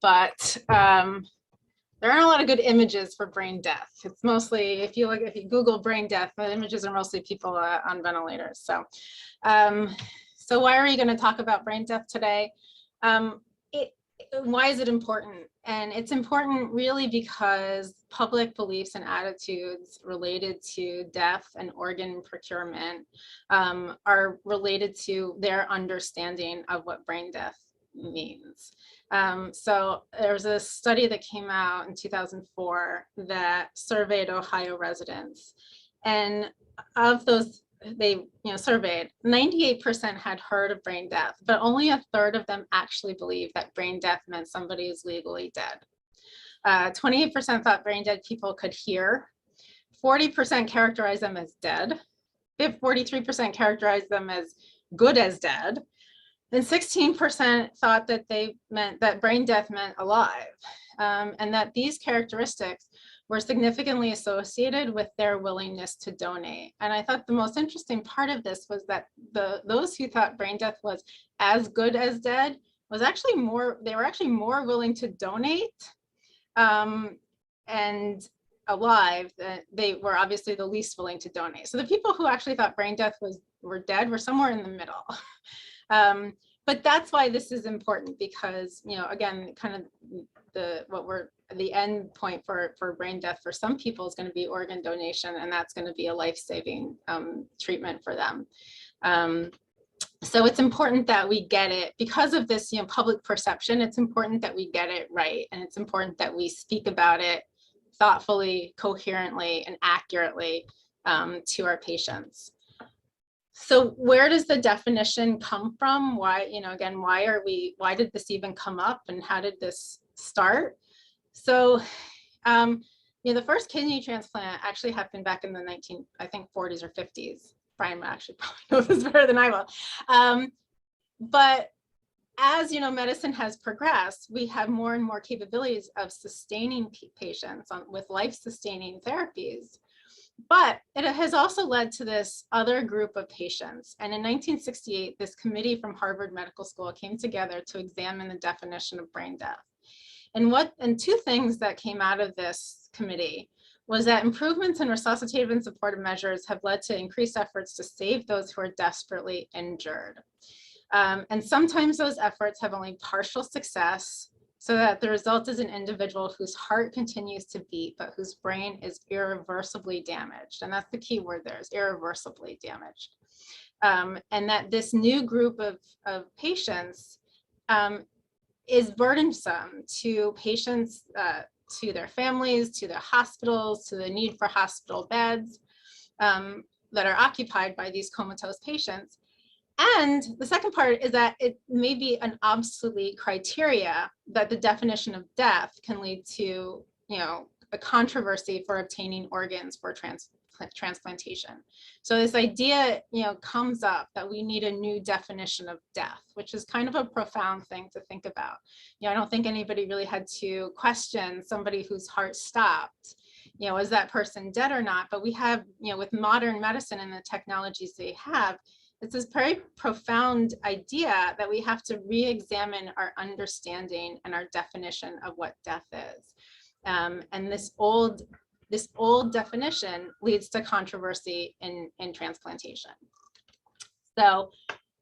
but there aren't a lot of good images for brain death. It's mostly, if you Google brain death, the images are mostly people on ventilators. So, so why are we going to talk about brain death today? Why is it important? And it's important really because public beliefs and attitudes related to death and organ procurement are related to their understanding of what brain death means. So there's a study that came out in 2004 that surveyed Ohio residents, and of those they surveyed, 98% had heard of brain death, but only a third of them actually believed that brain death meant somebody is legally dead. 28% thought brain dead people could hear, 40% characterized them as dead, 43% characterized them as good as dead, and 16% thought that they meant that brain death meant alive, and that these characteristics were significantly associated with their willingness to donate. And I thought the most interesting part of this was that those who thought brain death was as good as dead was actually they were actually more willing to donate and alive. They were obviously the least willing to donate. So the people who actually thought brain death were dead were somewhere in the middle. But that's why this is important, because, again, kind of the end point for brain death for some people is going to be organ donation, and that's going to be a life-saving treatment for them. So it's important that we get it, because of this public perception. It's important that we get it right, and it's important that we speak about it thoughtfully, coherently, and accurately to our patients. So where does the definition come from? Why, again, why did this even come up, and how did this start? So, the first kidney transplant actually happened back in the 40s or 50s. Brian actually probably knows this better than I will. But as medicine has progressed, we have more and more capabilities of sustaining patients with life-sustaining therapies. But it has also led to this other group of patients. And in 1968, this committee from Harvard Medical School came together to examine the definition of brain death. And two things that came out of this committee was that improvements in resuscitative and supportive measures have led to increased efforts to save those who are desperately injured. And sometimes those efforts have only partial success, so that the result is an individual whose heart continues to beat, but whose brain is irreversibly damaged. And that's the key word there, is irreversibly damaged. And that this new group of patients is burdensome to patients, to their families, to their hospitals, to the need for hospital beds that are occupied by these comatose patients. And the second part is that it may be an obsolete criteria that the definition of death can lead to, a controversy for obtaining organs for transplantation. So this idea, comes up that we need a new definition of death, which is kind of a profound thing to think about. I don't think anybody really had to question somebody whose heart stopped. Is that person dead or not? But we have, with modern medicine and the technologies they have, it's this very profound idea that we have to re-examine our understanding and our definition of what death is. And this old definition leads to controversy in transplantation. So,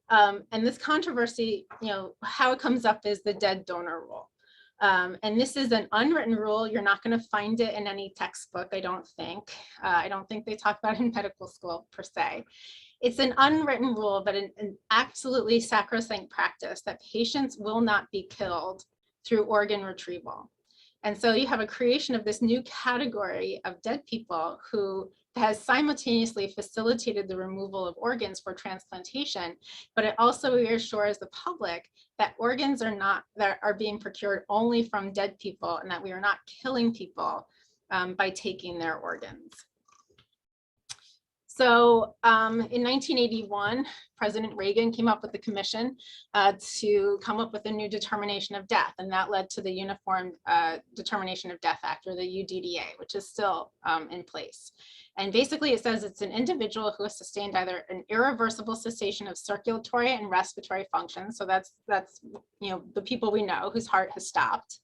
and this controversy, how it comes up is the dead donor rule. And this is an unwritten rule. You're not going to find it in any textbook, I don't think. I don't think they talk about it in medical school per se. It's an unwritten rule, but an absolutely sacrosanct practice that patients will not be killed through organ retrieval. And so you have a creation of this new category of dead people who has simultaneously facilitated the removal of organs for transplantation, but it also reassures the public that organs are being procured only from dead people, and that we are not killing people by taking their organs. So in 1981, President Reagan came up with the commission to come up with a new determination of death, and that led to the Uniform Determination of Death Act, or the UDDA, which is still in place. And basically it says it's an individual who has sustained either an irreversible cessation of circulatory and respiratory functions, so that's the people we know whose heart has stopped.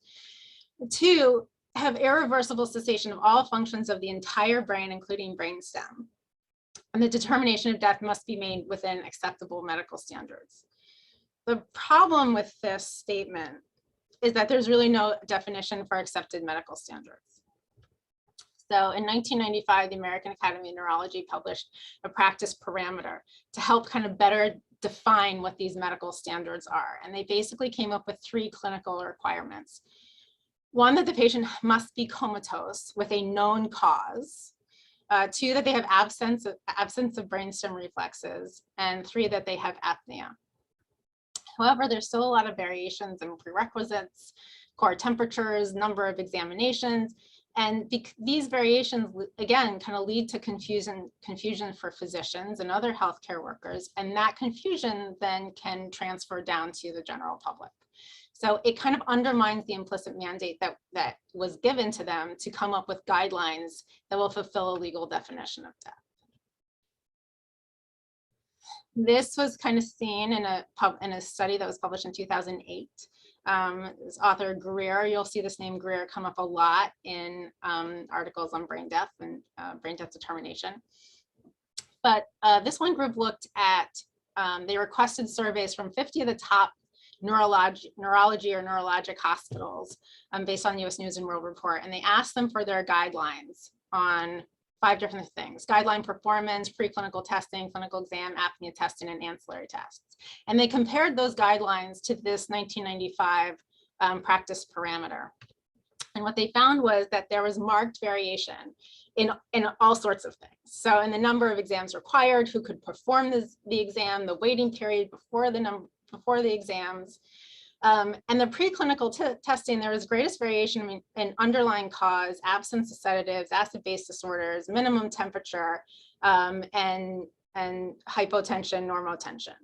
2, have irreversible cessation of all functions of the entire brain, including brainstem. And the determination of death must be made within acceptable medical standards. The problem with this statement is that there's really no definition for accepted medical standards. So in 1995, the American Academy of Neurology published a practice parameter to help kind of better define what these medical standards are. And they basically came up with 3 clinical requirements. 1, that the patient must be comatose with a known cause. 2, that they have absence of brainstem reflexes, and 3, that they have apnea. However, there's still a lot of variations in prerequisites, core temperatures, number of examinations, and these variations, again, kind of lead to confusion for physicians and other healthcare workers, and that confusion then can transfer down to the general public. So it kind of undermines the implicit mandate that was given to them to come up with guidelines that will fulfill a legal definition of death. This was kind of seen in a study that was published in 2008. This author Greer, you'll see this name Greer come up a lot in articles on brain death and brain death determination. But this one group looked at, they requested surveys from 50 of the top neurology or neurologic hospitals based on US News and World Report, and they asked them for their guidelines on 5 different things: guideline performance, preclinical testing, clinical exam, apnea testing, and ancillary tests. And they compared those guidelines to this 1995 practice parameter. And what they found was that there was marked variation in all sorts of things. So in the number of exams required, who could perform the exam, the waiting period before the exams, and the preclinical testing, there was greatest variation in underlying cause, absence of sedatives, acid-base disorders, minimum temperature, and hypotension, normotension.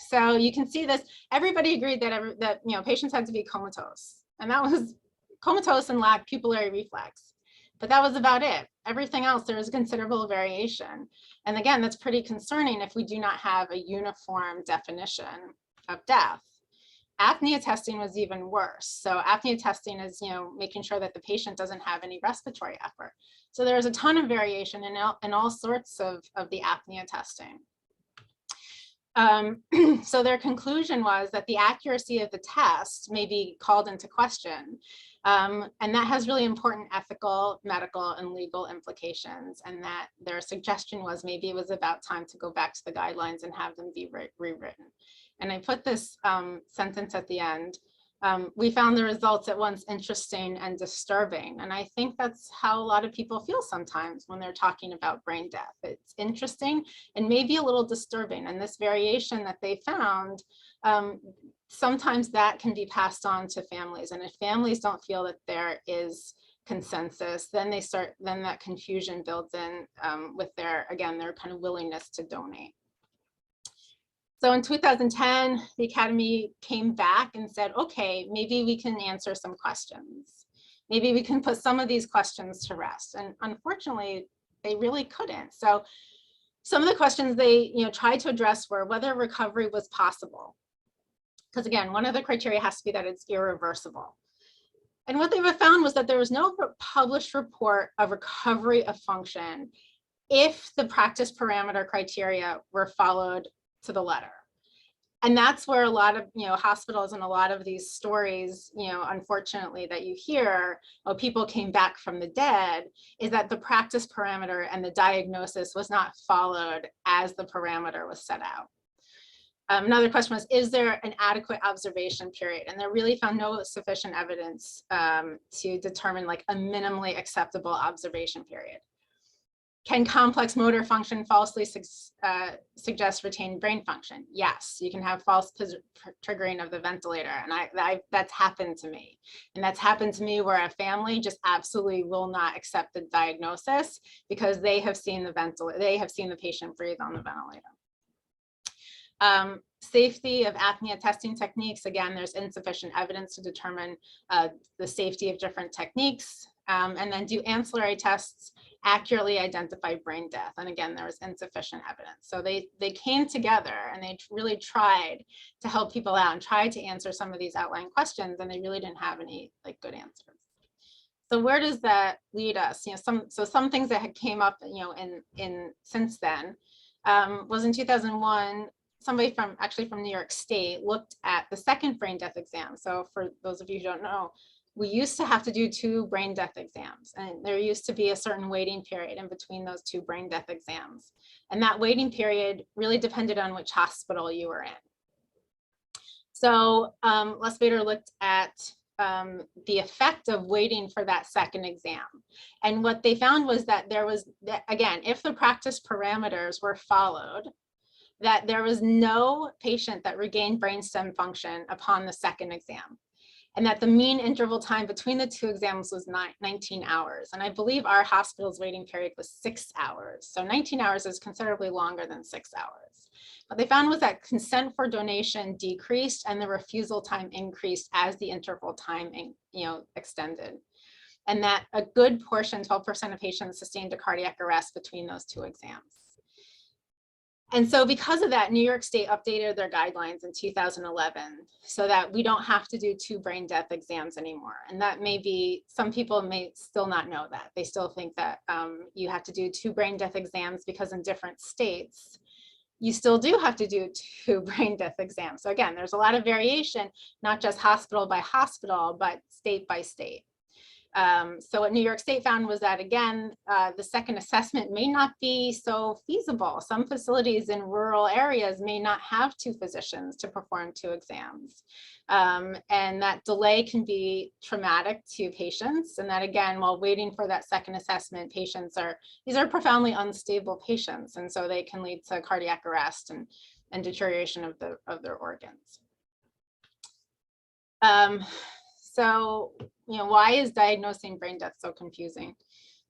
So you can see this. Everybody agreed that patients had to be comatose, and that was comatose and lack pupillary reflex. But that was about it. Everything else, there was considerable variation. And again, that's pretty concerning if we do not have a uniform definition of death. Apnea testing was even worse. So apnea testing is, making sure that the patient doesn't have any respiratory effort. So there's a ton of variation in all sorts of the apnea testing. So their conclusion was that the accuracy of the test may be called into question. And that has really important ethical, medical, and legal implications. And that their suggestion was maybe it was about time to go back to the guidelines and have them be rewritten. And I put this sentence at the end. We found the results at once interesting and disturbing. And I think that's how a lot of people feel sometimes when they're talking about brain death. It's interesting and maybe a little disturbing. And this variation that they found, sometimes that can be passed on to families. And if families don't feel that there is consensus, then that confusion builds in with their kind of willingness to donate. So in 2010, the Academy came back and said, okay, maybe we can answer some questions. Maybe we can put some of these questions to rest. And unfortunately, they really couldn't. So some of the questions they tried to address were whether recovery was possible. Because again, one of the criteria has to be that it's irreversible. And what they found was that there was no published report of recovery of function if the practice parameter criteria were followed to the letter. And that's where a lot of hospitals and a lot of these stories, unfortunately, that you hear, people came back from the dead, is that the practice parameter and the diagnosis was not followed as the parameter was set out. Another question was, is there an adequate observation period? And they really found no sufficient evidence to determine like a minimally acceptable observation period. Can complex motor function falsely suggest retained brain function? Yes, you can have false triggering of the ventilator, and that's happened to me. And that's happened to me where a family just absolutely will not accept the diagnosis because they have seen the patient breathe on the ventilator. Safety of apnea testing techniques. Again, there's insufficient evidence to determine the safety of different techniques. And then do ancillary tests accurately identify brain death? And again, there was insufficient evidence. So they came together and they really tried to help people out and tried to answer some of these outlying questions, and they really didn't have any like good answers. So where does that lead us? You know, some things that had came up, you know, in since then was in 2001. Somebody from New York State looked at the second brain death exam. So for those of you who don't know, we used to have to do 2 brain death exams, and there used to be a certain waiting period in between those 2 brain death exams. And that waiting period really depended on which hospital you were in. So Lustbader looked at the effect of waiting for that second exam. And what they found was that there was, again, if the practice parameters were followed, that there was no patient that regained brainstem function upon the second exam, and that the mean interval time between the 2 exams was 19 hours. And I believe our hospital's waiting period was 6 hours. So 19 hours is considerably longer than 6 hours. What they found was that consent for donation decreased and the refusal time increased as the interval time, you know, extended. And that a good portion, 12% of patients, sustained a cardiac arrest between those 2 exams. And so because of that, New York State updated their guidelines in 2011 so that we don't have to do 2 brain death exams anymore. And that may be, some people may still not know that. They still think that you have to do 2 brain death exams because in different states, you still do have to do 2 brain death exams. So again, there's a lot of variation, not just hospital by hospital, but state by state. So what New York State found was that, again, the second assessment may not be so feasible. Some facilities in rural areas may not have 2 physicians to perform 2 exams. And that delay can be traumatic to patients. And that, again, while waiting for that second assessment, these are profoundly unstable patients. And so they can lead to cardiac arrest and deterioration of their organs. So, you know, why is diagnosing brain death so confusing?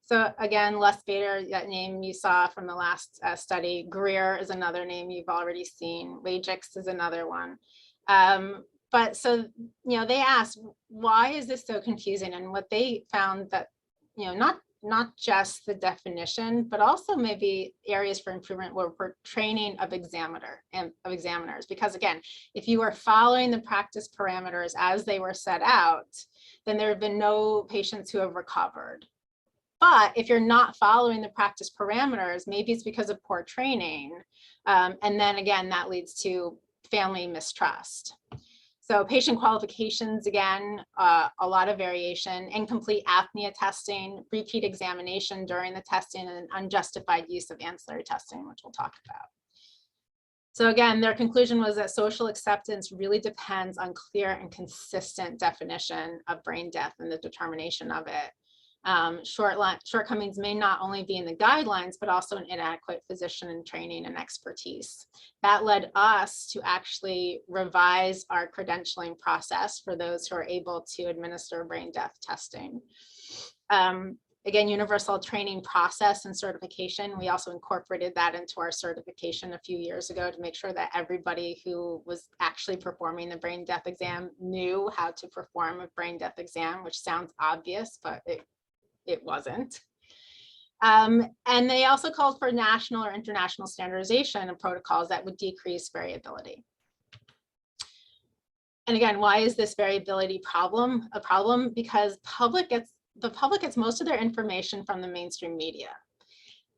So again, Lustbader, that name you saw from the last study. Greer is another name you've already seen. Wajcik is another one. But so, you know, they asked, why is this so confusing? And what they found that, you know, not just the definition, but also maybe areas for improvement were for training of examiners. Because again, if you are following the practice parameters as they were set out, then there have been no patients who have recovered. But if you're not following the practice parameters, maybe it's because of poor training. And then again, that leads to family mistrust. So patient qualifications, again, a lot of variation, incomplete apnea testing, repeat examination during the testing, and unjustified use of ancillary testing, which we'll talk about. So again, their conclusion was that social acceptance really depends on clear and consistent definition of brain death and the determination of it. Shortcomings may not only be in the guidelines, but also an inadequate physician in training and expertise. That led us to actually revise our credentialing process for those who are able to administer brain death testing. Again, universal training process and certification. We also incorporated that into our certification a few years ago to make sure that everybody who was actually performing the brain death exam knew how to perform a brain death exam, which sounds obvious, but it wasn't. And they also called for national or international standardization of protocols that would decrease variability. And again, why is this variability problem a problem? Because the public gets most of their information from the mainstream media.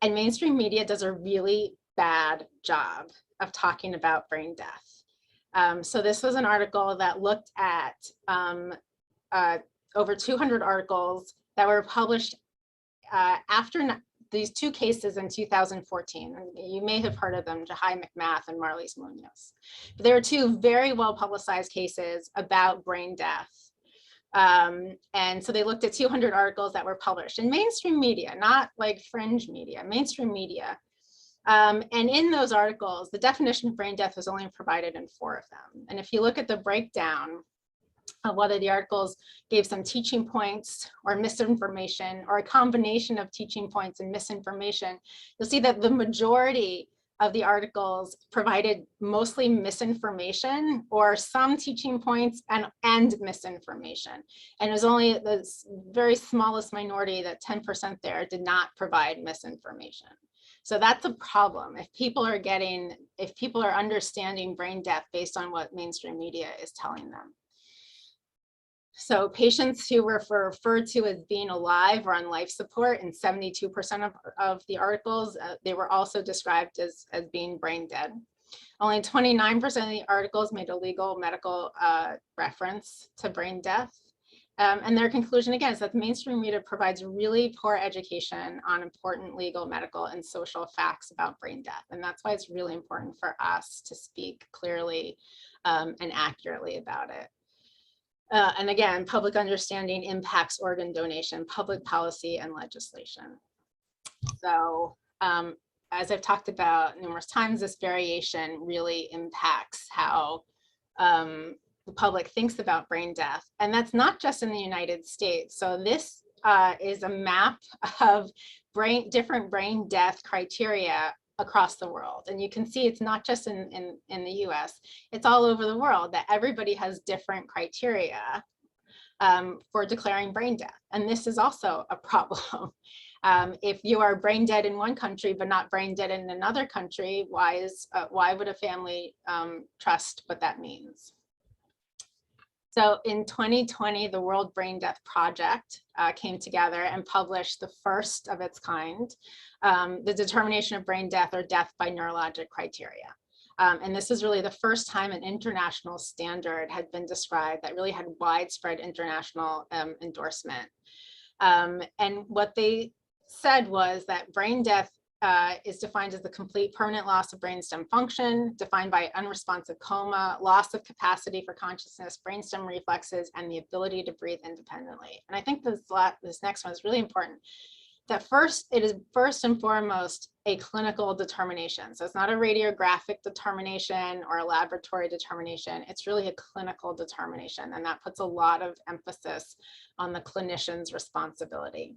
And mainstream media does a really bad job of talking about brain death. So this was an article that looked at over 200 articles that were published after these 2 cases in 2014. You may have heard of them, Jahai McMath and Marlies Munoz. But there were 2 very well publicized cases about brain death And so they looked at 200 articles that were published in mainstream media, not like fringe media, mainstream media. And in those articles, the definition of brain death was only provided in 4 of them. And if you look at the breakdown of whether the articles gave some teaching points or misinformation or a combination of teaching points and misinformation, you'll see that the majority of the articles provided mostly misinformation or some teaching points and misinformation. And it was only the very smallest minority, that 10% there, did not provide misinformation. So that's a problem. If people are understanding brain death based on what mainstream media is telling them. So patients who were referred to as being alive or on life support in 72% of the articles, they were also described as being brain dead. Only 29% of the articles made a legal medical reference to brain death. And their conclusion, again, is that the mainstream media provides really poor education on important legal, medical, and social facts about brain death. And that's why it's really important for us to speak clearly and accurately about it. And again, public understanding impacts organ donation, public policy, and legislation. So as I've talked about numerous times, this variation really impacts how the public thinks about brain death. And that's not just in the United States. So this is a map of different brain death criteria across the world. And you can see it's not just in the US, it's all over the world, that everybody has different criteria for declaring brain death. And this is also a problem. If you are brain dead in one country, but not brain dead in another country, why would a family trust what that means? So in 2020, the World Brain Death Project came together and published the first of its kind, the determination of brain death or death by neurologic criteria. And this is really the first time an international standard had been described that really had widespread international endorsement. And what they said was that brain death is defined as the complete permanent loss of brainstem function, defined by unresponsive coma, loss of capacity for consciousness, brainstem reflexes, and the ability to breathe independently. And I think this next one is really important. That it is first and foremost a clinical determination. So it's not a radiographic determination or a laboratory determination. It's really a clinical determination. And that puts a lot of emphasis on the clinician's responsibility.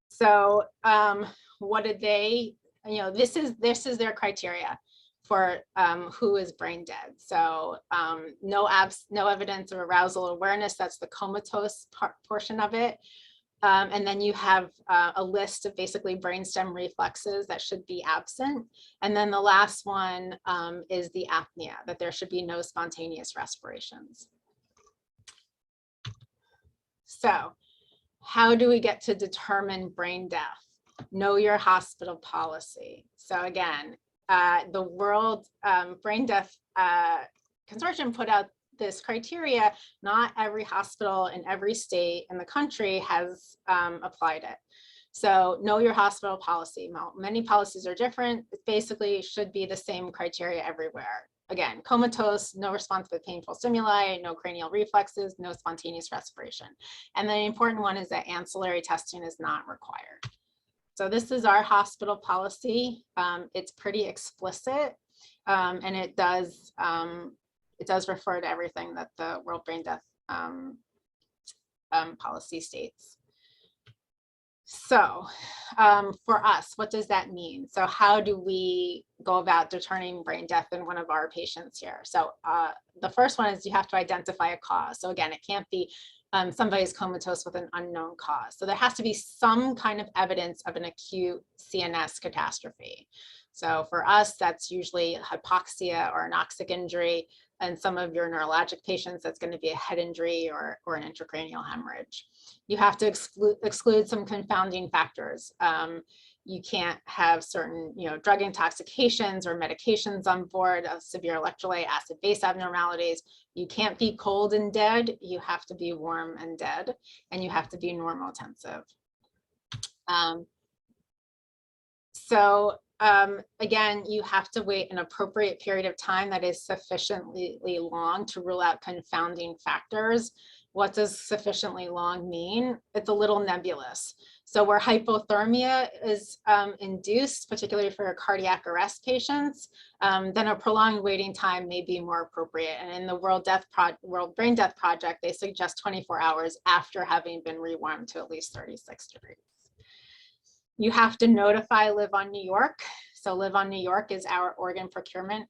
So what did they, this is their criteria for who is brain dead. So no evidence of arousal awareness, that's the comatose portion of it. And then you have a list of basically brainstem reflexes that should be absent. And then the last one is the apnea, that there should be no spontaneous respirations. So how do we get to determine brain death? Know your hospital policy. So again, the World Brain Death Consortium put out this criteria. Not every hospital in every state in the country has applied it. So know your hospital policy. Many policies are different. It basically should be the same criteria everywhere. Again, comatose, no response with painful stimuli, no cranial reflexes, no spontaneous respiration. And the important one is that ancillary testing is not required. So this is our hospital policy. It's pretty explicit, and it does refer to everything that the World Brain Death policy states. So for us, what does that mean? So how do we go about determining brain death in one of our patients here? So the first one is you have to identify a cause. So again, it can't be somebody's comatose with an unknown cause. So there has to be some kind of evidence of an acute CNS catastrophe. So for us, that's usually hypoxia or anoxic injury. And some of your neurologic patients, that's going to be a head injury or an intracranial hemorrhage. You have to exclude some confounding factors. You can't have certain, drug intoxications or medications on board, severe electrolyte acid-base abnormalities. You can't be cold and dead. You have to be warm and dead, and you have to be normotensive. So again, you have to wait an appropriate period of time that is sufficiently long to rule out confounding factors. What does sufficiently long mean? It's a little nebulous. So where hypothermia is induced, particularly for cardiac arrest patients, then a prolonged waiting time may be more appropriate. And in the World Brain Death Project, they suggest 24 hours after having been rewarmed to at least 36 degrees. You have to notify Live on New York. So Live on New York is our organ procurement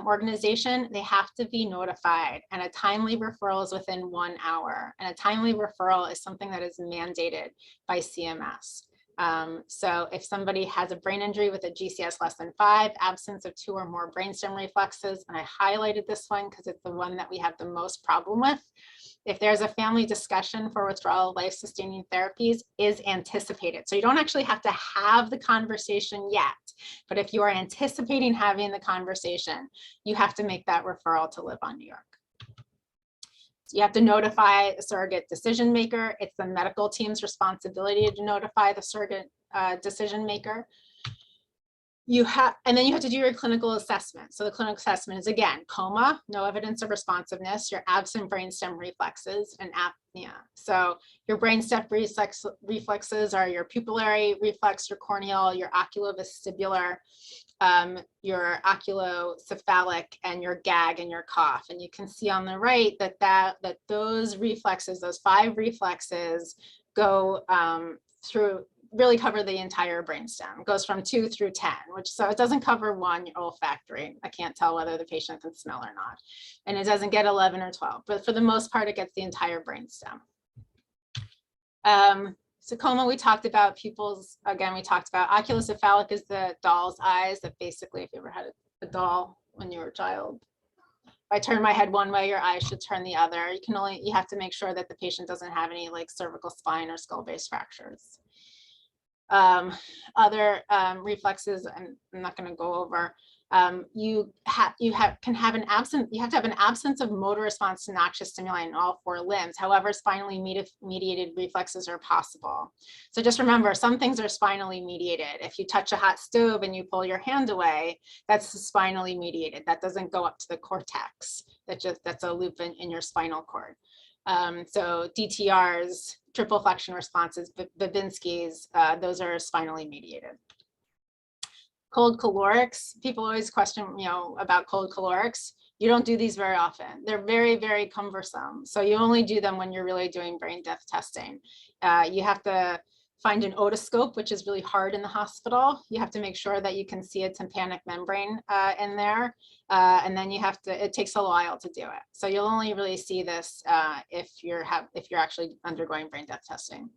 organization. They have to be notified, and a timely referral is within 1 hour. And a timely referral is something that is mandated by CMS. So if somebody has a brain injury with a GCS less than 5, absence of 2 or more brainstem reflexes, and I highlighted this one because it's the one that we have the most problem with. If there's a family discussion for withdrawal of life-sustaining therapies, is anticipated. So you don't actually have to have the conversation yet, but if you are anticipating having the conversation, you have to make that referral to Live on New York. So you have to notify the surrogate decision maker. It's the medical team's responsibility to notify the surrogate decision maker. And then you have to do your clinical assessment. So the clinical assessment is, again, coma, no evidence of responsiveness, your absent brainstem reflexes, and apnea. So your brainstem reflexes are your pupillary reflex, your corneal, your oculovestibular, your oculocephalic, and your gag and your cough. And you can see on the right that those reflexes, those 5 reflexes, go through, really cover the entire brainstem. It goes from 2 through 10, so it doesn't cover 1, your olfactory. I can't tell whether the patient can smell or not. And it doesn't get 11 or 12, but for the most part, it gets the entire brainstem. So coma, we talked about. Pupils, again, we talked about. Oculocephalic is the doll's eyes, that basically, if you ever had a doll when you were a child, if I turn my head one way, your eyes should turn the other. You have to make sure that the patient doesn't have any like cervical spine or skull-base fractures. Other reflexes, and I'm not going to go over. You have to have an absence of motor response to noxious stimuli in all 4 limbs. However, spinally mediated reflexes are possible. So just remember, some things are spinally mediated. If you touch a hot stove and you pull your hand away, that's spinally mediated. That doesn't go up to the cortex. That's a loop in your spinal cord. So DTRs, triple flexion responses, Babinski's, those are spinally mediated. Cold calorics, people always question, about cold calorics. You don't do these very often. They're very, very cumbersome. So you only do them when you're really doing brain death testing. You have to find an otoscope, which is really hard in the hospital. You have to make sure that you can see a tympanic membrane in there. And then it takes a while to do it. So you'll only really see this if you're actually undergoing brain death testing.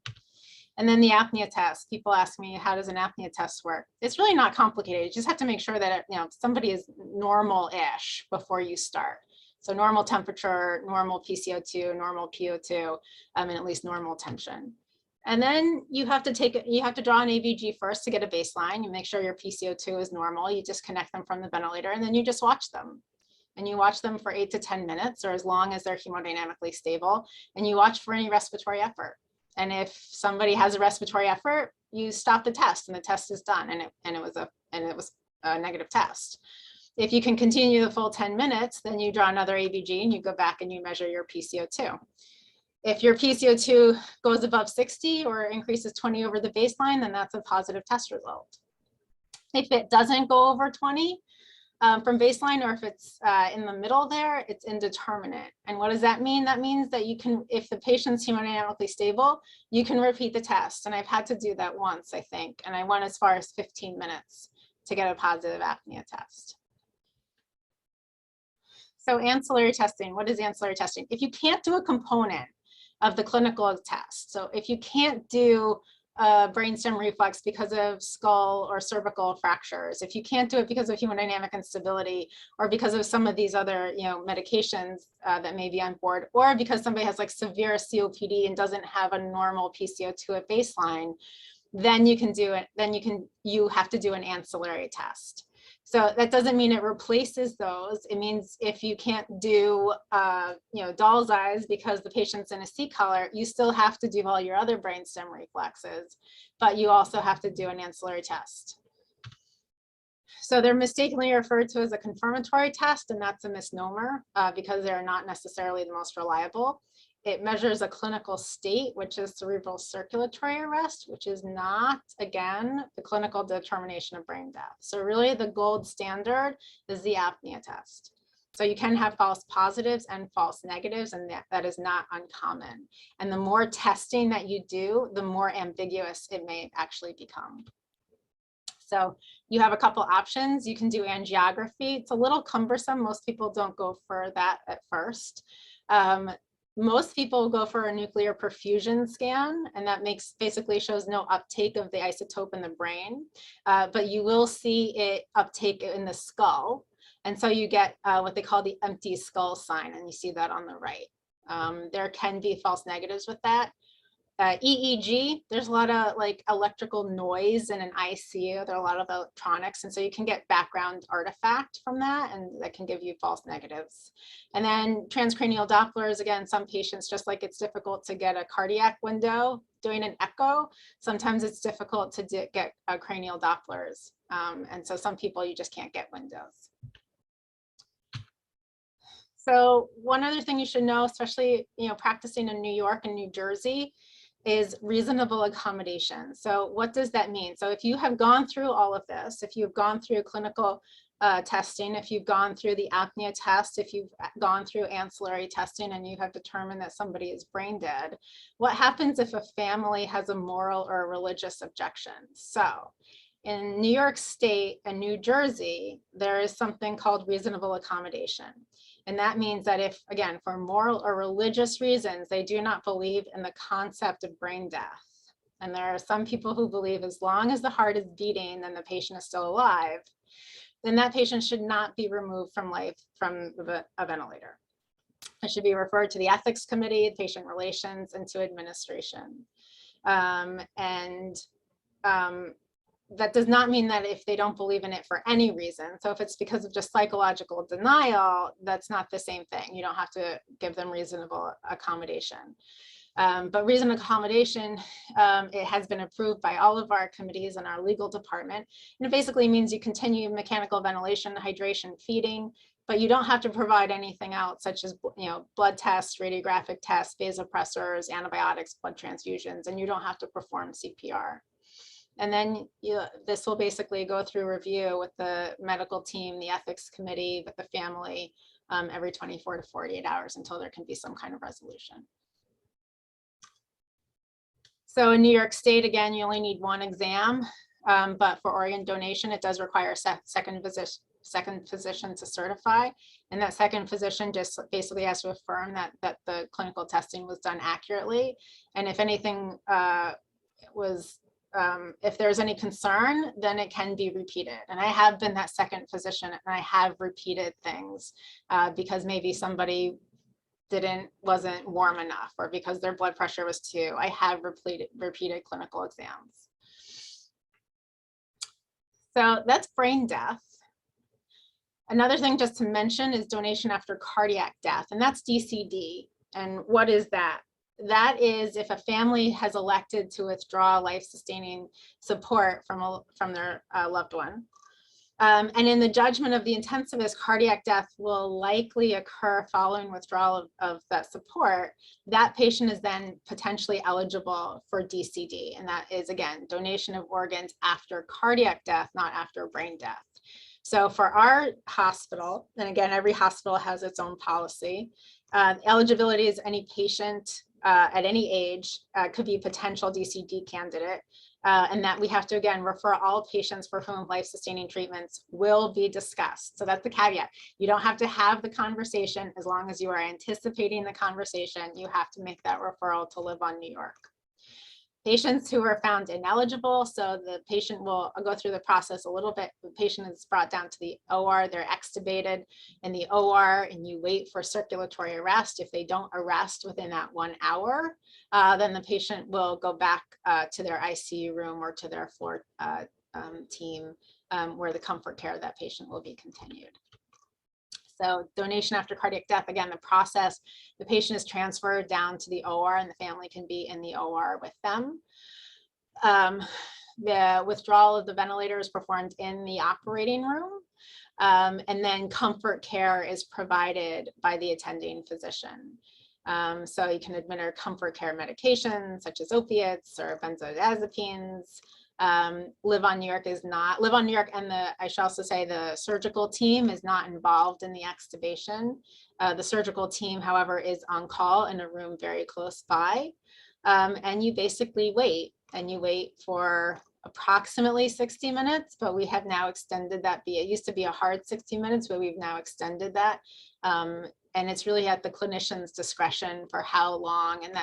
And then the apnea test. People ask me, how does an apnea test work? It's really not complicated. You just have to make sure that somebody is normal-ish before you start. So normal temperature, normal PCO2, normal PO2, and at least normal tension. And then you have to draw an AVG first to get a baseline. You make sure your PCO2 is normal. You disconnect them from the ventilator, and then you just watch them. And you watch them for 8 to 10 minutes, or as long as they're hemodynamically stable. And you watch for any respiratory effort. And if somebody has a respiratory effort, you stop the test, and the test is done. And it was a negative test. If you can continue the full 10 minutes, then you draw another AVG, and you go back and you measure your PCO2. If your PCO2 goes above 60 or increases 20 over the baseline, then that's a positive test result. If it doesn't go over 20 from baseline, or if it's in the middle there, it's indeterminate. And what does that mean? That means that you can, if the patient's hemodynamically stable, you can repeat the test. And I've had to do that once, I think, and I went as far as 15 minutes to get a positive apnea test. So ancillary testing, what is ancillary testing? If you can't do a component of the clinical test, so if you can't do brainstem reflex because of skull or cervical fractures, if you can't do it because of hemodynamic instability, or because of some of these other medications that may be on board, or because somebody has like severe COPD and doesn't have a normal PCO2 at baseline, then you can do it. Then you have to do an ancillary test. So that doesn't mean it replaces those. It means if you can't do, doll's eyes because the patient's in a C collar, you still have to do all your other brainstem reflexes, but you also have to do an ancillary test. So they're mistakenly referred to as a confirmatory test, and that's a misnomer because they're not necessarily the most reliable. It measures a clinical state, which is cerebral circulatory arrest, which is not, again, the clinical determination of brain death. So really the gold standard is the apnea test. So you can have false positives and false negatives, and that is not uncommon. And the more testing that you do, the more ambiguous it may actually become. So you have a couple options. You can do angiography. It's a little cumbersome. Most people don't go for that at first. Most people go for a nuclear perfusion scan, and that basically shows no uptake of the isotope in the brain, but you will see it uptake in the skull. And so you get what they call the empty skull sign, and you see that on the right. There can be false negatives with that. EEG, there's a lot of like electrical noise in an ICU. There are a lot of electronics, and so you can get background artifact from that, and that can give you false negatives. And then transcranial Dopplers, again, some patients, just like it's difficult to get a cardiac window doing an echo, sometimes it's difficult to get cranial Dopplers. And so some people, you just can't get windows. So one other thing you should know, especially practicing in New York and New Jersey, is reasonable accommodation. So what does that mean? So if you have gone through all of this, if you've gone through clinical testing, if you've gone through the apnea test, if you've gone through ancillary testing and you have determined that somebody is brain dead, what happens if a family has a moral or a religious objection? So in New York State and New Jersey, there is something called reasonable accommodation. And that means that if, again, for moral or religious reasons, they do not believe in the concept of brain death. And there are some people who believe as long as the heart is beating and the patient is still alive, then that patient should not be removed from life from a ventilator. It should be referred to the ethics committee, patient relations, and to administration. That does not mean that if they don't believe in it for any reason. So if it's because of just psychological denial, that's not the same thing. You don't have to give them reasonable accommodation. But reasonable accommodation, it has been approved by all of our committees and our legal department. And it basically means you continue mechanical ventilation, hydration, feeding, but you don't have to provide anything else, such as blood tests, radiographic tests, vasopressors, antibiotics, blood transfusions, and you don't have to perform CPR. And then this will basically go through review with the medical team, the ethics committee, with the family every 24 to 48 hours until there can be some kind of resolution. So in New York State, again, you only need one exam, but for organ donation, it does require a second physician to certify. And that second physician just basically has to affirm that the clinical testing was done accurately. And if anything if there's any concern, then it can be repeated. And I have been that second physician, and I have repeated things because maybe somebody wasn't warm enough, or because their blood pressure was too. I have repeated clinical exams. So that's brain death. Another thing just to mention is donation after cardiac death, and that's DCD. And what is that? That is if a family has elected to withdraw life-sustaining support from their loved one. And in the judgment of the intensivist, cardiac death will likely occur following withdrawal of that support. That patient is then potentially eligible for DCD. And that is, again, donation of organs after cardiac death, not after brain death. So for our hospital, and again, every hospital has its own policy, eligibility is any patient at any age could be a potential DCD candidate, and that we have to, again, refer all patients for whom life-sustaining treatments will be discussed. So that's the caveat. You don't have to have the conversation. As long as you are anticipating the conversation, you have to make that referral to Live on New York. Patients who are found ineligible, so the patient will go through the process a little bit. The patient is brought down to the OR, they're extubated in the OR, and you wait for circulatory arrest. If they don't arrest within that 1 hour, then the patient will go back to their ICU room or to their floor team where the comfort care of that patient will be continued. So donation after cardiac death, again, the process, the patient is transferred down to the OR and the family can be in the OR with them. the withdrawal of the ventilator is performed in the operating room. And then comfort care is provided by the attending physician. So you can administer comfort care medications such as opiates or benzodiazepines. Live on New York is not, Live on New York, and I should also say the surgical team is not involved in the extubation. The surgical team, however, is on call in a room very close by. And you basically wait, and you wait for approximately 60 minutes, but we have now extended that. It used to be a hard 60 minutes, but we've now extended that. And it's really at the clinician's discretion for how long, and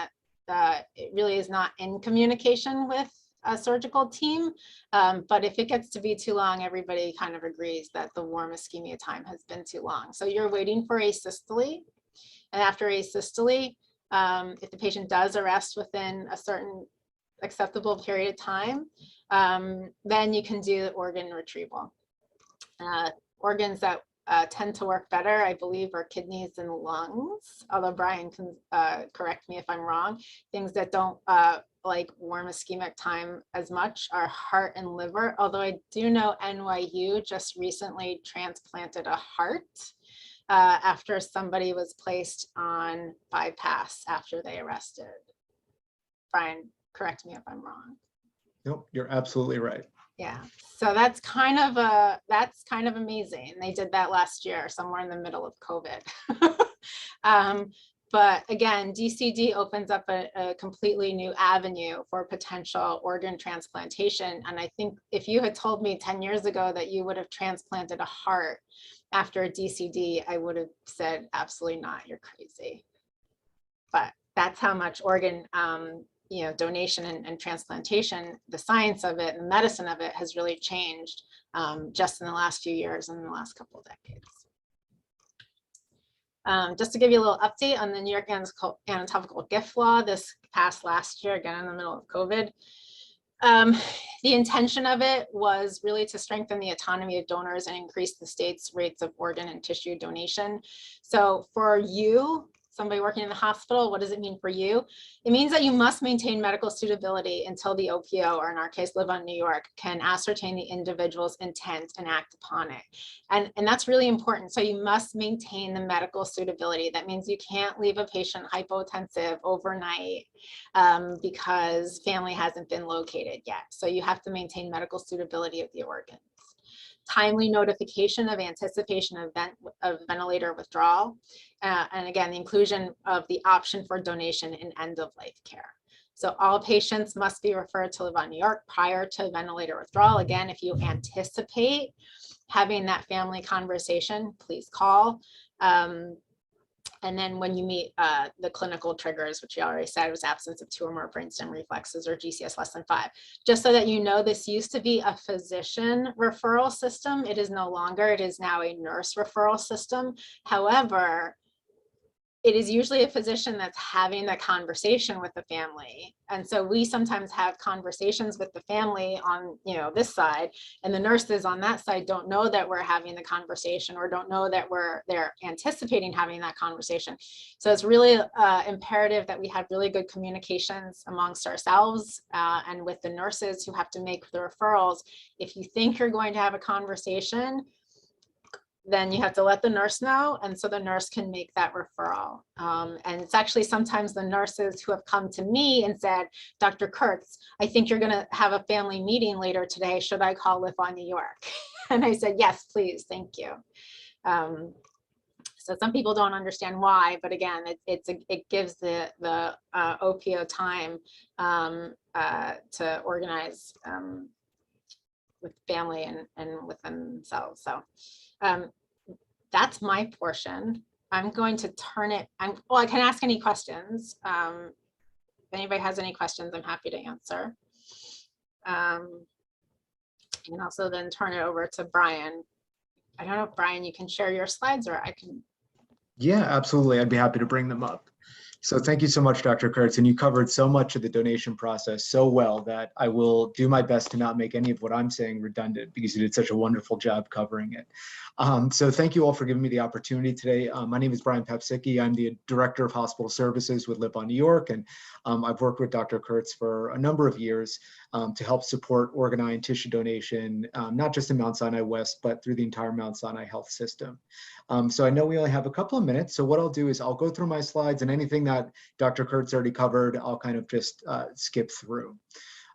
that it really is not in communication with a surgical team. But if it gets to be too long, everybody kind of agrees that the warm ischemia time has been too long. So you're waiting for asystole. And after asystole, if the patient does arrest within a certain acceptable period of time, then you can do organ retrieval. Organs that tend to work better, I believe, are kidneys and lungs, although Brian can correct me if I'm wrong. Things that don't like warm ischemic time as much are heart and liver, although I do know NYU just recently transplanted a heart after somebody was placed on bypass after they arrested. Brian, correct me if I'm wrong. Nope, you're absolutely right. Yeah, so that's kind of amazing. They did that last year, somewhere in the middle of COVID. But again, DCD opens up a completely new avenue for potential organ transplantation. And I think if you had told me 10 years ago that you would have transplanted a heart after a DCD, I would have said, absolutely not, you're crazy. But that's how much organ donation and transplantation, the science of it and the medicine of it has really changed just in the last few years and in the last couple of decades. Just to give you a little update on the New York Anatomical Gift Law, this passed last year, again in the middle of COVID. The intention of it was really to strengthen the autonomy of donors and increase the state's rates of organ and tissue donation. So for you, somebody working in the hospital, what does it mean for you? It means that you must maintain medical suitability until the OPO, or in our case, Live on New York, can ascertain the individual's intent and act upon it. And that's really important. So you must maintain the medical suitability. That means you can't leave a patient hypotensive overnight because family hasn't been located yet. So you have to maintain medical suitability of the organs. Timely notification of anticipation of ventilator withdrawal, and again, the inclusion of the option for donation in end-of-life care. So all patients must be referred to Live on New York prior to ventilator withdrawal. Again, if you anticipate having that family conversation, please call. And then when you meet the clinical triggers, which you already said was absence of 2 or more brainstem reflexes or GCS less than 5. Just so that you know, this used to be a physician referral system. It is no longer. It is now a nurse referral system. However, it is usually a physician that's having the conversation with the family. And so we sometimes have conversations with the family on, this side, and the nurses on that side don't know that we're having the conversation or don't know that they're anticipating having that conversation. So it's really imperative that we have really good communications amongst ourselves and with the nurses who have to make the referrals. If you think you're going to have a conversation, then you have to let the nurse know, and so the nurse can make that referral. And it's actually sometimes the nurses who have come to me and said, Dr. Kurtz, I think you're gonna have a family meeting later today. Should I call Live on New York? And I said, yes, please, thank you. So some people don't understand why, but again, it gives the OPO time to organize with family and with themselves. So that's my portion. I'm going to turn it, well, I can ask any questions. If anybody has any questions, I'm happy to answer. And also then turn it over to Brian. I don't know if Brian, you can share your slides or I can. Yeah, absolutely. I'd be happy to bring them up. So thank you so much, Dr. Kurtz, and you covered so much of the donation process so well that I will do my best to not make any of what I'm saying redundant because you did such a wonderful job covering it. So thank you all for giving me the opportunity today. My name is Brian Papsicki. I'm the Director of Hospital Services with Live on New York, and I've worked with Dr. Kurtz for a number of years to help support organ eye and tissue donation, not just in Mount Sinai West, but through the entire Mount Sinai health system. So I know we only have a couple of minutes, so what I'll do is I'll go through my slides, and anything that Dr. Kurtz already covered, I'll kind of just skip through.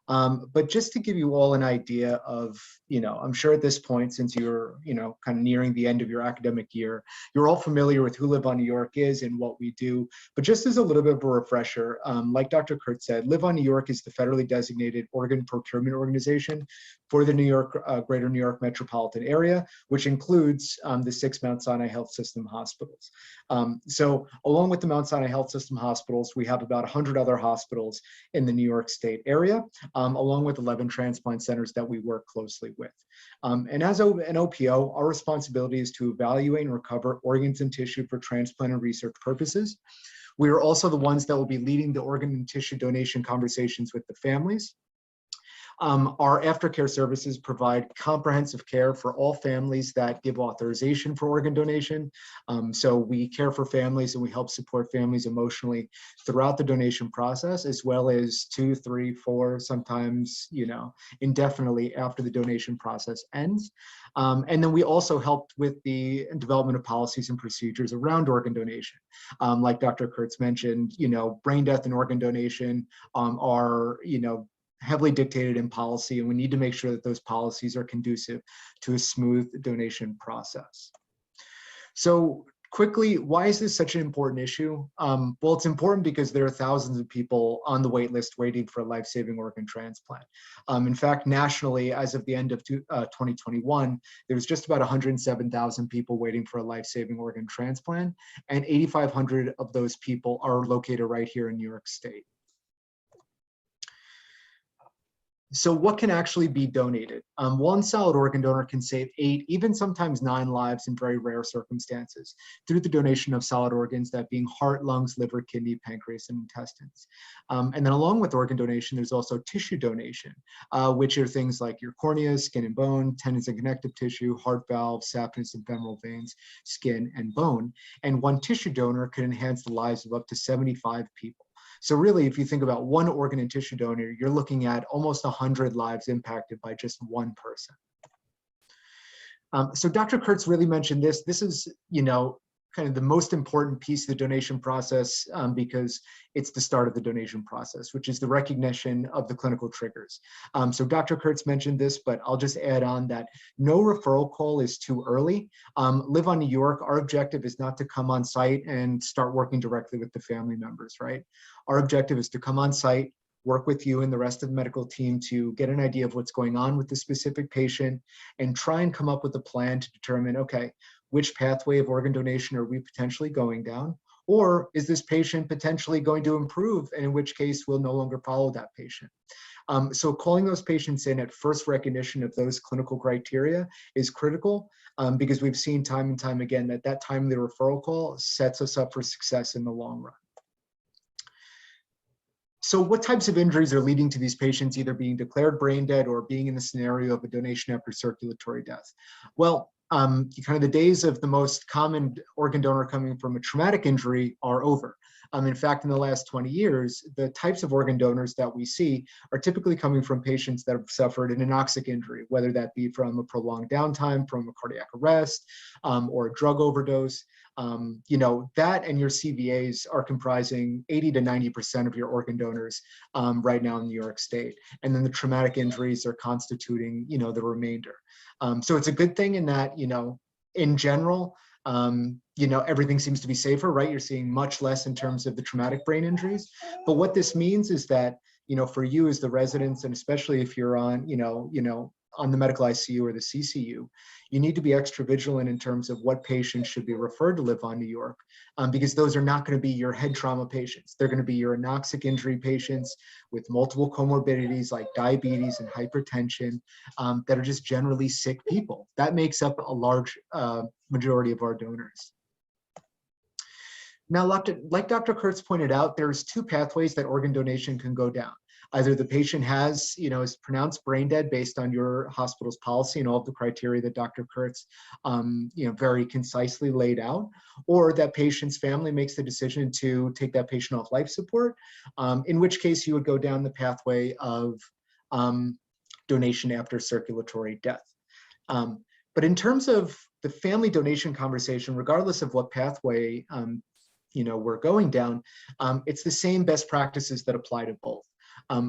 But just to give you all an idea of, I'm sure at this point, since you're, kind of nearing the end of your academic year, you're all familiar with who Live on New York is and what we do. But just as a little bit of a refresher, like Dr. Kurtz said, Live on New York is the federally designated organ procurement organization for the greater New York metropolitan area, which includes the 6 Mount Sinai Health System hospitals. So along with the Mount Sinai Health System hospitals, we have about 100 other hospitals in the New York State area, along with 11 transplant centers that we work closely with. And as an OPO, our responsibility is to evaluate and recover organs and tissue for transplant and research purposes. We are also the ones that will be leading the organ and tissue donation conversations with the families. Our aftercare services provide comprehensive care for all families that give authorization for organ donation. So we care for families and we help support families emotionally throughout the donation process, as well as 2, 3, 4, sometimes, indefinitely after the donation process ends. And then we also helped with the development of policies and procedures around organ donation. Like Dr. Kurtz mentioned, brain death and organ donation are, heavily dictated in policy, and we need to make sure that those policies are conducive to a smooth donation process. So quickly, why is this such an important issue? Well, it's important because there are thousands of people on the wait list waiting for a life-saving organ transplant. In fact, nationally, as of the end of 2021, there was just about 107,000 people waiting for a life-saving organ transplant, and 8,500 of those people are located right here in New York State. So what can actually be donated? One solid organ donor can save 8, even sometimes 9 lives in very rare circumstances through the donation of solid organs, that being heart, lungs, liver, kidney, pancreas, and intestines. And then along with organ donation, there's also tissue donation, which are things like your cornea, skin and bone, tendons and connective tissue, heart valves, saphenous and femoral veins, skin and bone. And one tissue donor could enhance the lives of up to 75 people. So really, if you think about one organ and tissue donor, you're looking at almost 100 lives impacted by just one person. So Dr. Kurtz really mentioned this. This is, kind of the most important piece of the donation process because it's the start of the donation process, which is the recognition of the clinical triggers. So Dr. Kurtz mentioned this, but I'll just add on that no referral call is too early. Live on New York, our objective is not to come on site and start working directly with the family members, right? Our objective is to come on site, work with you and the rest of the medical team to get an idea of what's going on with the specific patient and try and come up with a plan to determine, okay, which pathway of organ donation are we potentially going down? Or is this patient potentially going to improve, and in which case we'll no longer follow that patient? So calling those patients in at first recognition of those clinical criteria is critical because we've seen time and time again that timely referral call sets us up for success in the long run. So what types of injuries are leading to these patients either being declared brain dead or being in the scenario of a donation after circulatory death? Well, kind of the days of the most common organ donor coming from a traumatic injury are over. In fact, in the last 20 years, the types of organ donors that we see are typically coming from patients that have suffered an anoxic injury, whether that be from a prolonged downtime, from a cardiac arrest, or a drug overdose. That and your CVAs are comprising 80 to 90% of your organ donors right now in New York State. And then the traumatic injuries are constituting, the remainder. So it's a good thing in that, in general, everything seems to be safer, right? You're seeing much less in terms of the traumatic brain injuries. But what this means is that, for you as the residents, and especially if you're on, on the medical ICU or the CCU, you need to be extra vigilant in terms of what patients should be referred to Live on New York, because those are not going to be your head trauma patients. They're going to be your anoxic injury patients with multiple comorbidities like diabetes and hypertension that are just generally sick people. That makes up a large majority of our donors. Now, like Dr. Kurtz pointed out, there's two pathways that organ donation can go down. Either the patient has, is pronounced brain dead based on your hospital's policy and all of the criteria that Dr. Kurtz, very concisely laid out, or that patient's family makes the decision to take that patient off life support, in which case you would go down the pathway of donation after circulatory death. But in terms of the family donation conversation, regardless of what pathway we're going down, it's the same best practices that apply to both.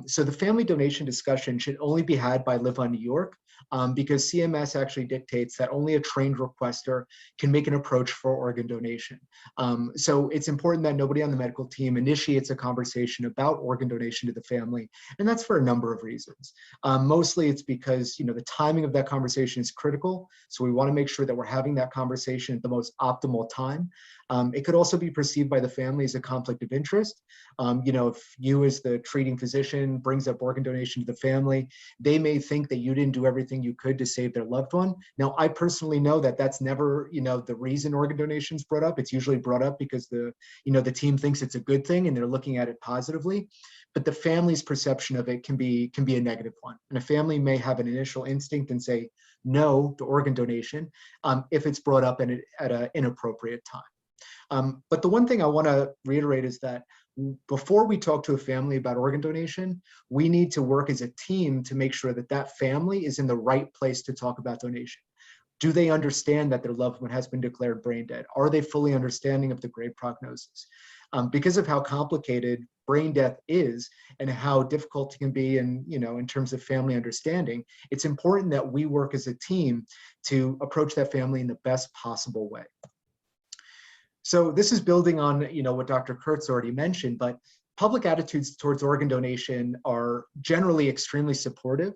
So the family donation discussion should only be had by Live on New York, because CMS actually dictates that only a trained requester can make an approach for organ donation. So it's important that nobody on the medical team initiates a conversation about organ donation to the family, and that's for a number of reasons. Mostly it's because the timing of that conversation is critical, so we want to make sure that we're having that conversation at the most optimal time. It could also be perceived by the family as a conflict of interest. If you as the treating physician brings up organ donation to the family, they may think that you didn't do everything you could to save their loved one. Now, I personally know that that's never, the reason organ donation is brought up. It's usually brought up because the team thinks it's a good thing and they're looking at it positively. But the family's perception of it can be a negative one. And a family may have an initial instinct and say no to organ donation if it's brought up at an inappropriate time. But the one thing I want to reiterate is that before we talk to a family about organ donation, we need to work as a team to make sure that that family is in the right place to talk about donation. Do they understand that their loved one has been declared brain dead? Are they fully understanding of the grave prognosis? Because of how complicated brain death is and how difficult it can be in terms of family understanding, it's important that we work as a team to approach that family in the best possible way. So this is building on what Dr. Kurtz already mentioned, but public attitudes towards organ donation are generally extremely supportive.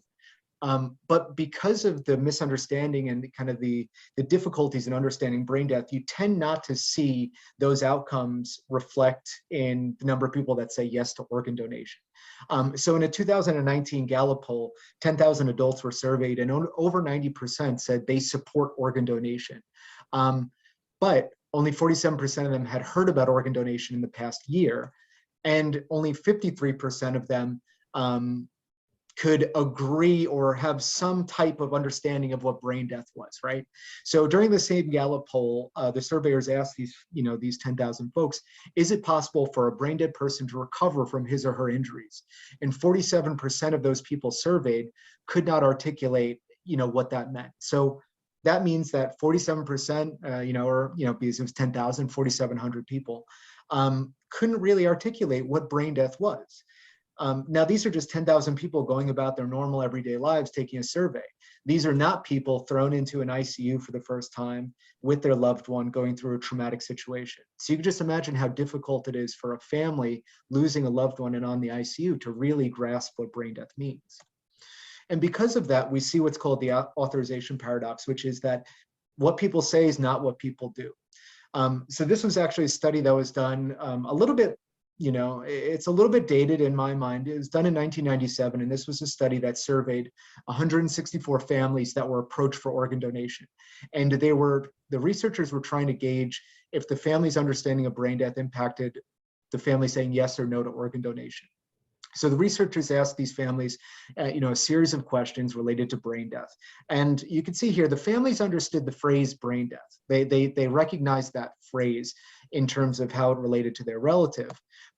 But because of the misunderstanding and kind of the difficulties in understanding brain death, you tend not to see those outcomes reflect in the number of people that say yes to organ donation. So in a 2019 Gallup poll, 10,000 adults were surveyed and over 90% said they support organ donation. But only 47% of them had heard about organ donation in the past year, and only 53% of them could agree or have some type of understanding of what brain death was, right? So during the same Gallup poll, the surveyors asked these 10,000 folks, is it possible for a brain dead person to recover from his or her injuries? And 47% of those people surveyed could not articulate, what that meant. So that means that 47%, because it was 10,000, 4,700 people, couldn't really articulate what brain death was. Now, these are just 10,000 people going about their normal everyday lives taking a survey. These are not people thrown into an ICU for the first time with their loved one going through a traumatic situation. So you can just imagine how difficult it is for a family losing a loved one and on the ICU to really grasp what brain death means. And because of that, we see what's called the authorization paradox, which is that what people say is not what people do. So this was actually a study that was done a little bit, it's a little bit dated in my mind. It was done in 1997, and this was a study that surveyed 164 families that were approached for organ donation. And the researchers were trying to gauge if the family's understanding of brain death impacted the family saying yes or no to organ donation. So the researchers asked these families, a series of questions related to brain death. And you can see here, the families understood the phrase brain death. They recognized that phrase in terms of how it related to their relative,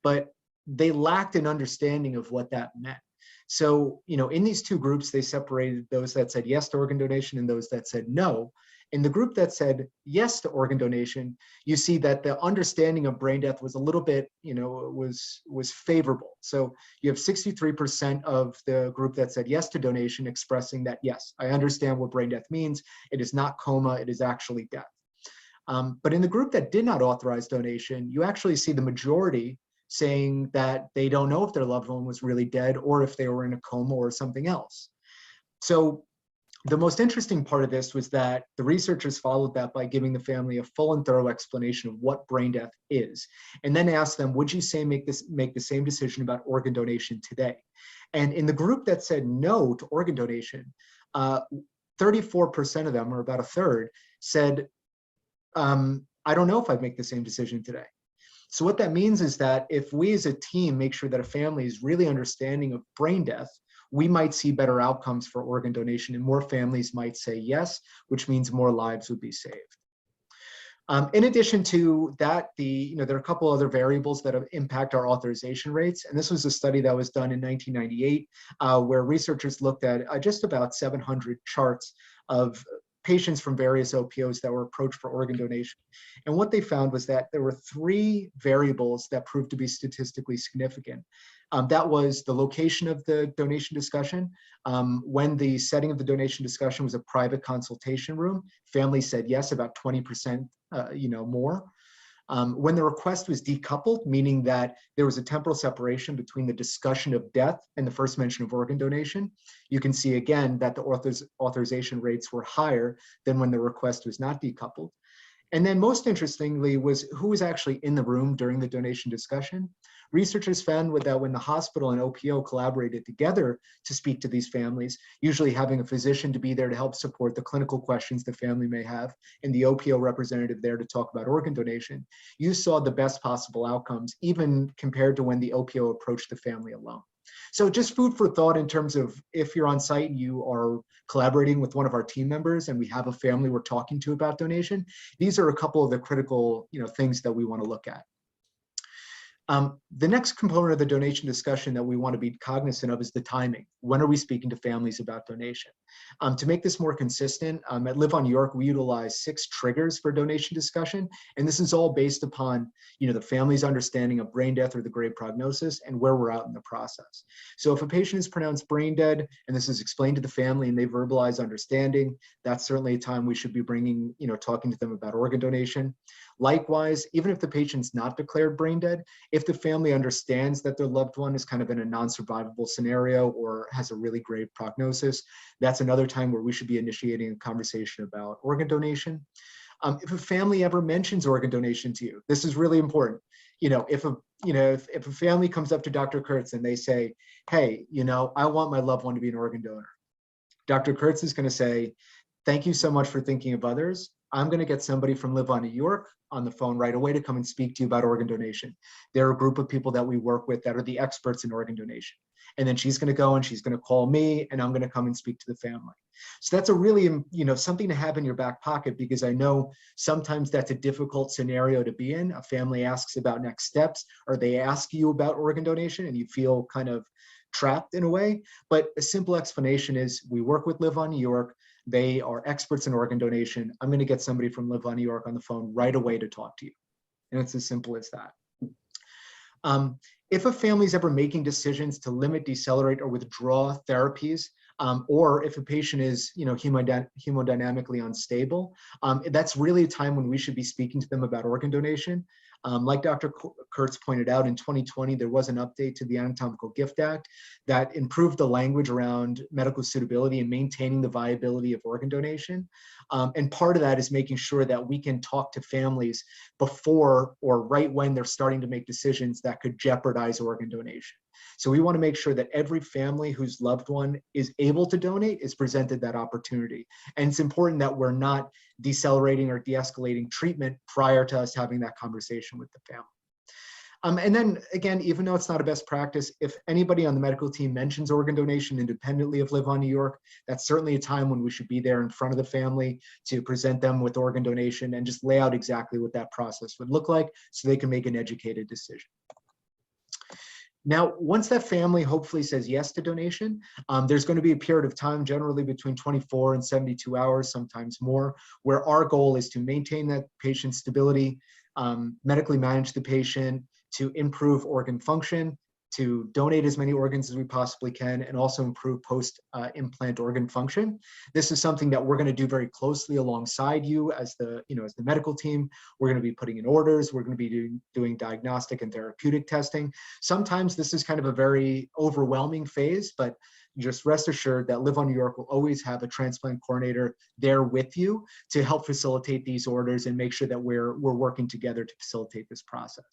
but they lacked an understanding of what that meant. So, in these two groups, they separated those that said yes to organ donation and those that said no. In the group that said yes to organ donation, you see that the understanding of brain death was a little bit, was favorable. So you have 63% of the group that said yes to donation expressing that, yes, I understand what brain death means. It is not coma, it is actually death. But in the group that did not authorize donation, you actually see the majority saying that they don't know if their loved one was really dead or if they were in a coma or something else. So the most interesting part of this was that the researchers followed that by giving the family a full and thorough explanation of what brain death is, and then asked them, would you say make the same decision about organ donation today? And in the group that said no to organ donation, 34% of them, or about a third, said, I don't know if I'd make the same decision today. So what that means is that if we as a team make sure that a family is really understanding of brain death, we might see better outcomes for organ donation, and more families might say yes, which means more lives would be saved. In addition to that, there are a couple other variables that impact our authorization rates. And this was a study that was done in 1998, where researchers looked at just about 700 charts of patients from various OPOs that were approached for organ donation. And what they found was that there were 3 variables that proved to be statistically significant. That was the location of the donation discussion. When the setting of the donation discussion was a private consultation room, families said yes, about 20% more. When the request was decoupled, meaning that there was a temporal separation between the discussion of death and the first mention of organ donation, you can see again that the authorization rates were higher than when the request was not decoupled. And then most interestingly was who was actually in the room during the donation discussion. Researchers found that when the hospital and OPO collaborated together to speak to these families, usually having a physician to be there to help support the clinical questions the family may have, and the OPO representative there to talk about organ donation, you saw the best possible outcomes, even compared to when the OPO approached the family alone. So just food for thought in terms of if you're on site and you are collaborating with one of our team members and we have a family we're talking to about donation, these are a couple of the critical things that we want to look at. The next component of the donation discussion that we want to be cognizant of is the timing. When are we speaking to families about donation? To make this more consistent, at Live on New York, we utilize 6 triggers for donation discussion. And this is all based upon the family's understanding of brain death or the grave prognosis and where we're at in the process. So if a patient is pronounced brain dead and this is explained to the family and they verbalize understanding, that's certainly a time we should be bringing, talking to them about organ donation. Likewise, even if the patient's not declared brain dead, if the family understands that their loved one is kind of in a non-survivable scenario or has a really grave prognosis, that's another time where we should be initiating a conversation about organ donation. If a family ever mentions organ donation to you, this is really important. If a family comes up to Dr. Kurtz and they say, hey, I want my loved one to be an organ donor, Dr. Kurtz is going to say, thank you so much for thinking of others. I'm going to get somebody from Live on New York on the phone right away to come and speak to you about organ donation. There are a group of people that we work with that are the experts in organ donation. And then she's going to go and she's going to call me and I'm going to come and speak to the family. So that's a really, something to have in your back pocket, because I know sometimes that's a difficult scenario to be in. A family asks about next steps, or they ask you about organ donation and you feel kind of trapped in a way. But a simple explanation is we work with Live on New York. They are experts in organ donation. I'm going to get somebody from Live on New York on the phone right away to talk to you. And it's as simple as that. If a family is ever making decisions to limit, decelerate, or withdraw therapies, or if a patient is, hemodynamically unstable, that's really a time when we should be speaking to them about organ donation. Like Dr. Kurtz pointed out, in 2020, there was an update to the Anatomical Gift Act that improved the language around medical suitability and maintaining the viability of organ donation. And part of that is making sure that we can talk to families before or right when they're starting to make decisions that could jeopardize organ donation. So we want to make sure that every family whose loved one is able to donate is presented that opportunity. And it's important that we're not decelerating or de-escalating treatment prior to us having that conversation with the family. And then again, even though it's not a best practice, if anybody on the medical team mentions organ donation independently of Live on New York, that's certainly a time when we should be there in front of the family to present them with organ donation and just lay out exactly what that process would look like so they can make an educated decision. Now, once that family hopefully says yes to donation, there's going to be a period of time, generally between 24 and 72 hours, sometimes more, where our goal is to maintain that patient's stability, medically manage the patient, to improve organ function, to donate as many organs as we possibly can, and also improve post-implant organ function. This is something that we're going to do very closely alongside you as the medical team. We're going to be putting in orders. We're going to be doing diagnostic and therapeutic testing. Sometimes this is kind of a very overwhelming phase, but just rest assured that Live on New York will always have a transplant coordinator there with you to help facilitate these orders and make sure that we're working together to facilitate this process.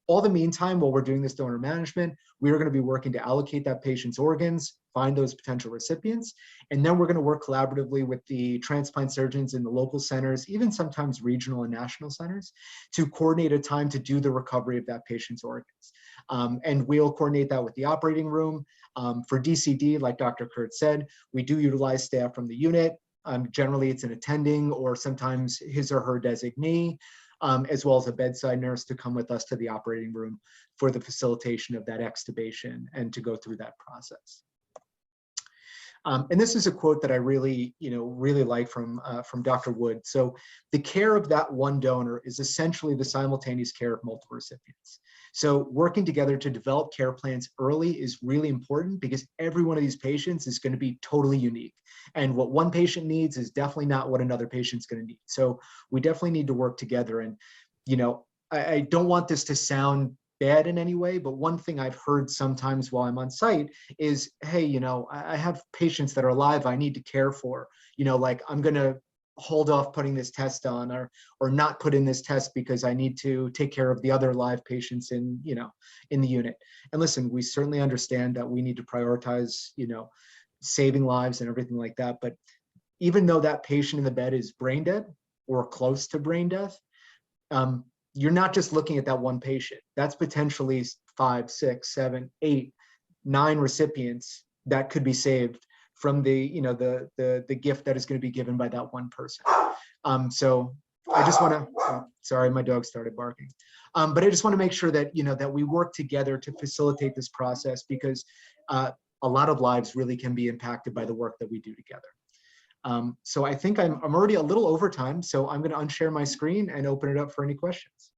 All the meantime, while we're doing this donor management, we are going to be working to allocate that patient's organs, find those potential recipients, and then we're going to work collaboratively with the transplant surgeons in the local centers, even sometimes regional and national centers, to coordinate a time to do the recovery of that patient's organs. And we'll coordinate that with the operating room. For DCD, like Dr. Kurtz said, we do utilize staff from the unit. Generally, it's an attending or sometimes his or her designee, as well as a bedside nurse to come with us to the operating room for the facilitation of that extubation and to go through that process. And this is a quote that I really like from Dr. Wood. So the care of that one donor is essentially the simultaneous care of multiple recipients. So working together to develop care plans early is really important because every one of these patients is going to be totally unique. And what one patient needs is definitely not what another patient's going to need. So we definitely need to work together. And, I don't want this to sound bad in any way, but one thing I've heard sometimes while I'm on site is, hey, I have patients that are alive I need to care for, like I'm going to hold off putting this test on or not put in this test because I need to take care of the other live patients in the unit. And listen, we certainly understand that we need to prioritize, saving lives and everything like that. But even though that patient in the bed is brain dead or close to brain death, you're not just looking at that one patient. That's potentially 5, 6, 7, 8, 9 recipients that could be saved from the gift that is going to be given by that one person. So I just want to, sorry, my dog started barking. But I just want to make sure that, that we work together to facilitate this process because a lot of lives really can be impacted by the work that we do together. So I think I'm already a little over time, so I'm going to unshare my screen and open it up for any questions.